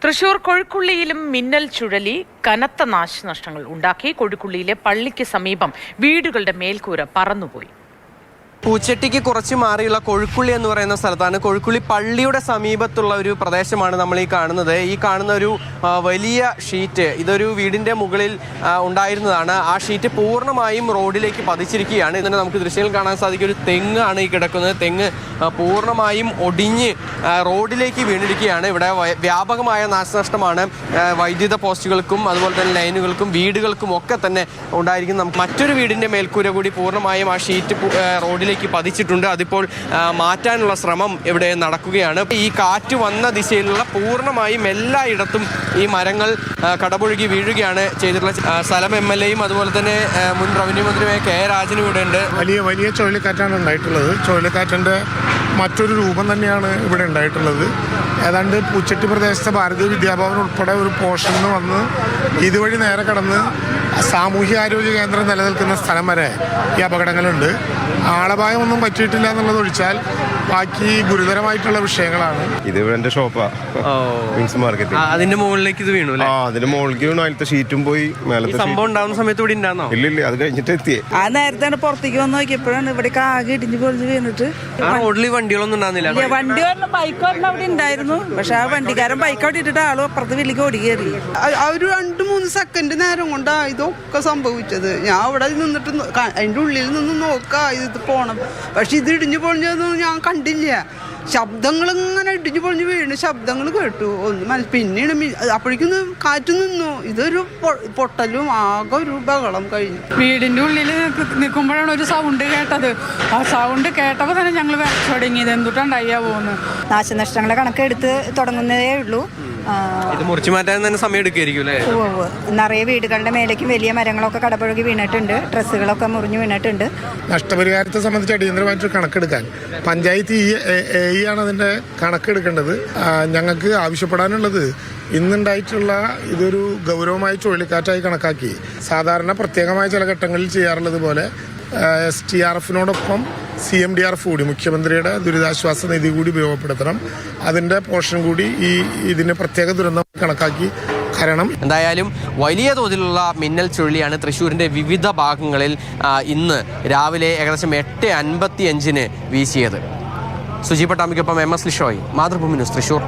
തൃശൂർ കൊഴുക്കുള്ളിയിലും മിന്നൽ ചുഴലി കനത്ത നാശനഷ്ടങ്ങൾ ഉണ്ടാക്കി. കൊഴുക്കുള്ളിയിലെ പള്ളിക്ക് സമീപം വീടുകളുടെ മേൽക്കൂര പറന്നുപോയി. പൂച്ചട്ടിക്ക് കുറച്ച് മാറിയുള്ള കൊഴുക്കുള്ളി എന്ന് പറയുന്ന സ്ഥലത്താണ്. കൊഴുക്കുള്ളി പള്ളിയുടെ സമീപത്തുള്ള ഒരു പ്രദേശമാണ് നമ്മൾ ഈ കാണുന്നത്. ഈ കാണുന്ന ഒരു വലിയ ഷീറ്റ് ഇതൊരു വീടിൻ്റെ മുകളിൽ ഉണ്ടായിരുന്നതാണ്. ആ ഷീറ്റ് പൂർണ്ണമായും റോഡിലേക്ക് പതിച്ചിരിക്കുകയാണ്. ഇതിന് നമുക്ക് ദൃശ്യങ്ങൾ കാണാൻ സാധിക്കും. ഒരു തെങ്ങാണ് ഈ കിടക്കുന്നത്. തെങ്ങ് പൂർണ്ണമായും ഒടിഞ്ഞ് റോഡിലേക്ക് വീണിരിക്കുകയാണ്. ഇവിടെ വ്യാപകമായ നാശനഷ്ടമാണ് വൈദ്യുത പോസ്റ്റുകൾക്കും അതുപോലെ തന്നെ ലൈനുകൾക്കും വീടുകൾക്കും ഒക്കെ തന്നെ ഉണ്ടായിരിക്കും. മറ്റൊരു വീടിൻ്റെ മേൽക്കൂര കൂടി പൂർണ്ണമായും ആ ഷീറ്റ് റോഡിലേക്ക് പതിച്ചിട്ടുണ്ട്. അതിപ്പോൾ മാറ്റാനുള്ള ശ്രമം ഇവിടെ നടക്കുകയാണ്. ഈ കാറ്റ് വന്ന ദിശയിലുള്ള പൂർണ്ണമായും എല്ലായിടത്തും ഈ മരങ്ങൾ കടപുഴകി വീഴുകയാണ് ചെയ്തിട്ടുള്ളത്. സ്ഥലം MLAയും അതുപോലെ തന്നെ മുൻ റവന്യൂ മന്ത്രിയുമായ K. രാജനും ഇവിടെ ഉണ്ട്. വലിയ ചുഴലിക്കാറ്റാണ് ഉണ്ടായിട്ടുള്ളത്. ചുഴലിക്കാറ്റിൻ്റെ മറ്റൊരു രൂപം തന്നെയാണ് ഇവിടെ ഉണ്ടായിട്ടുള്ളത്. ഏതാണ്ട് പൂച്ചട്ടി പ്രദേശത്തെ ഭാരതീയ വിദ്യാഭവൻ ഉൾപ്പെടെ ഒരു പോർഷനിൽ വന്ന് ഇതുവഴി നേരെ കടന്ന് സാമൂഹ്യാരോഗ്യ കേന്ദ്രം നിലനിൽക്കുന്ന സ്ഥലം വരെ ഈ അപകടങ്ങളുണ്ട്. ആളപായം ഒന്നും പറ്റിയിട്ടില്ല എന്നുള്ളത് ഒഴിച്ചാൽ ബാക്കി ഗുരുതരമായിട്ടുള്ള വിഷയങ്ങളാണ്. ഇത് എന്റെ ഷോപ്പാ, മാർക്കറ്റ്. അതിന്റെ മുകളിലേക്ക് ഇത് വീണു. അതിന്റെ മുകളിലേക്ക് വീണു. അതിലത്തെ ഷീറ്റും പോയി. മേലത്തെ സംഭവം ഉണ്ടാവുന്ന സമയത്ത് ഇവിടെ ഉണ്ടായിരുന്നോ? ഇല്ല, അത് കഴിഞ്ഞിട്ട് എത്തിയേ. ആ നേരത്തെ പുറത്തേക്ക് വന്ന് നോക്കിയപ്പോഴാണ് ഇവിടെ ആകെ ഇടിഞ്ഞു പൊളിഞ്ഞ് വീണിട്ട്. റോഡിൽ വണ്ടികളൊന്നും ഉണ്ടാകുന്നില്ല. വണ്ടി വരണം, ബൈക്ക് വരണം അവിടെ ഉണ്ടായിരുന്നു. പക്ഷെ ആ വണ്ടിക്കാരൻ ബൈക്ക് അവിടെ ഇട്ടിട്ട് ആളും അപ്പുറത്ത് വലിയ ഓടി കയറി. ഒരു 2-3 സെക്കൻഡ് നേരം കൊണ്ടാ ഇതൊക്കെ സംഭവിച്ചത്. ഞാൻ അവിടെ നിന്നിട്ട് അതിന്റെ ഉള്ളിൽ നിന്ന് നോക്കാം ഇത് പോണം. പക്ഷെ ഇത് ഇടിഞ്ഞു പൊളിഞ്ഞതൊന്നും ഞാൻ കണ്ടില്ല. ശബ്ദങ്ങൾ ഇങ്ങനെ ഇടിഞ്ഞു പൊളിഞ്ഞ് വീണ് ശബ്ദങ്ങൾ കേട്ടു. പിന്നീട് അപ്പോഴേക്കും കാറ്റ് നിന്നു. ഇതൊരു പൊട്ടലും ആകെ ഒരു ബഹളം കഴിഞ്ഞു. വീടിന്റെ ഉള്ളിൽ നിൽക്കുമ്പോഴാണ് ഒരു സൗണ്ട് കേട്ടത്. ആ സൗണ്ട് കേട്ടപ്പോൾ തന്നെ ഞങ്ങൾ തുടങ്ങിയത് എന്തുട്ടാണ്ടായിയാ പോകുന്നത്. നാശനഷ്ടങ്ങളെ കണക്കെടുത്ത് തുടങ്ങുന്നതേ ഉള്ളൂ. ഇത് മുറിച്ചു മാറ്റാൻ തന്നെ സമയം എടുക്കുമായിരിക്കും അല്ലേ? നിറയെ വീടുകളുടെ മേലേക്കും വലിയ മരങ്ങളൊക്കെ കടപുഴകി വീണിട്ടുണ്ട്. ഡ്രസ്സുകളൊക്കെ മുറിഞ്ഞു വീണിട്ടുണ്ട്. നഷ്ടപരിഹാരത്തെ സംബന്ധിച്ച് അടിയന്തരമായിട്ട് കണക്കെടുക്കാൻ പഞ്ചായത്ത് ആണ് അതിൻ്റെ കണക്കെടുക്കേണ്ടത്. ഞങ്ങൾക്ക് ആവശ്യപ്പെടാനുള്ളത് ഇന്നുണ്ടായിട്ടുള്ള ഇതൊരു ഗൗരവമായ ചുഴലിക്കാറ്റായി കണക്കാക്കി സാധാരണ പ്രത്യേകമായ ചില ഘട്ടങ്ങളിൽ ചെയ്യാറുള്ളത് പോലെ STRFനോടൊപ്പം CMDRF കൂടി മുഖ്യമന്ത്രിയുടെ ദുരിതാശ്വാസ നിധി കൂടി ഉപയോഗപ്പെടുത്തണം. അതിൻ്റെ പോർഷൻ കൂടി ഇതിന് പ്രത്യേക ദുരന്തം കണക്കാക്കി കാരണം. എന്തായാലും വലിയ തോതിലുള്ള മിന്നൽ ചുഴലിയാണ് തൃശ്ശൂരിൻ്റെ വിവിധ ഭാഗങ്ങളിൽ ഇന്ന് രാവിലെ ഏകദേശം 8:55 വീശിയത്. സുജി പട്ടാമ്പിക്കൊപ്പം MS ലിഷോയ്, മാതൃഭൂമി ന്യൂസ്, തൃശ്ശൂർ.